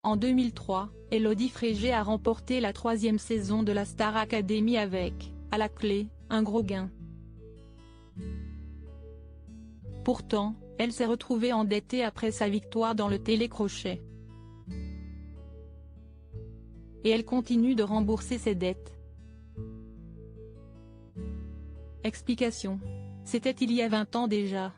En 2003, Élodie Frégé a remporté la 3e saison de la Star Academy avec, à la clé, un gros gain. Pourtant, elle s'est retrouvée endettée après sa victoire dans le télécrochet. Et elle continue de rembourser ses dettes. Explication. C'était il y a 20 ans déjà.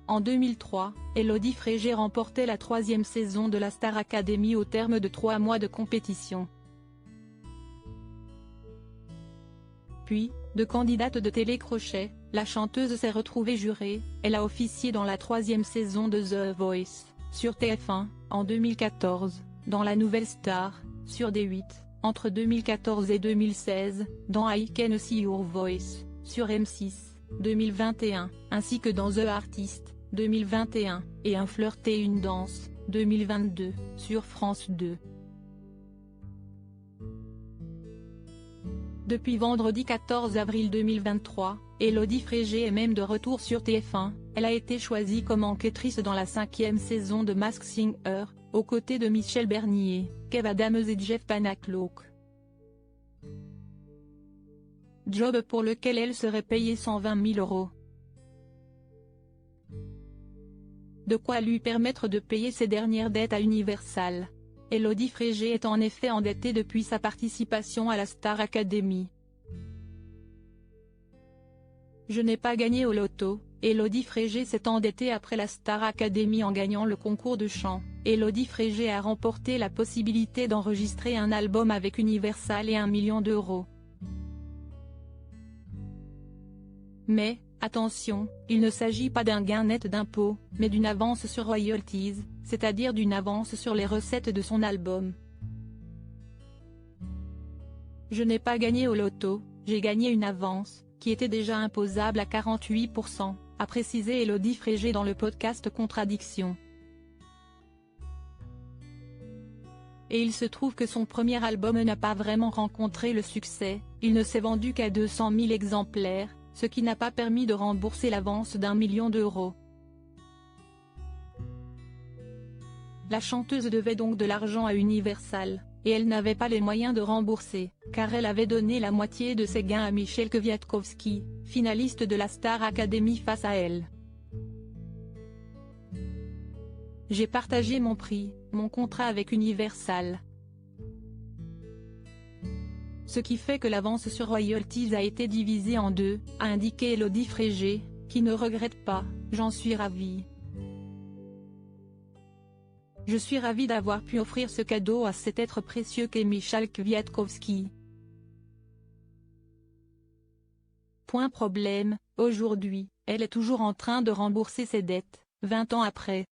En 2003, Élodie Frégé remportait la 3e saison de la Star Academy au terme de 3 mois de compétition. Puis, de candidate de télécrochet, la chanteuse s'est retrouvée jurée. Elle a officié dans la 3e saison de The Voice, sur TF1, en 2014, dans La Nouvelle Star, sur D8, entre 2014 et 2016, dans I Can See Your Voice, sur M6, 2021, ainsi que dans The Artist, 2021, et Un flirt et une danse, 2022, sur France 2. Depuis vendredi 14 avril 2023, Élodie Frégé est même de retour sur TF1, elle a été choisie comme enquêtrice dans la 5e saison de Masked Singer, aux côtés de Michel Bernier, Kev Adams et Jeff Panaclock. Job pour lequel elle serait payée 120 000 €. De quoi lui permettre de payer ses dernières dettes à Universal. Élodie Frégé est en effet endettée depuis sa participation à la Star Academy. Je n'ai pas gagné au loto. Élodie Frégé s'est endettée après la Star Academy en gagnant le concours de chant. Élodie Frégé a remporté la possibilité d'enregistrer un album avec Universal et 1 million d'euros. Mais, attention, il ne s'agit pas d'un gain net d'impôts, mais d'une avance sur royalties, c'est-à-dire d'une avance sur les recettes de son album. Je n'ai pas gagné au loto, j'ai gagné une avance, qui était déjà imposable à 48%, a précisé Élodie Frégé dans le podcast Contradiction. Et il se trouve que son premier album n'a pas vraiment rencontré le succès, il ne s'est vendu qu'à 200 000 exemplaires, ce qui n'a pas permis de rembourser l'avance d'1 million d'euros. La chanteuse devait donc de l'argent à Universal, et elle n'avait pas les moyens de rembourser, car elle avait donné la moitié de ses gains à Michel Kwiatkowski, finaliste de la Star Academy face à elle. J'ai partagé mon prix, mon contrat avec Universal. Ce qui fait que l'avance sur royalties a été divisée en deux, a indiqué Élodie Frégé, qui ne regrette pas, j'en suis ravie. Je suis ravie d'avoir pu offrir ce cadeau à cet être précieux qu'est Michel Kwiatkowski. Point problème, aujourd'hui, elle est toujours en train de rembourser ses dettes, 20 ans après.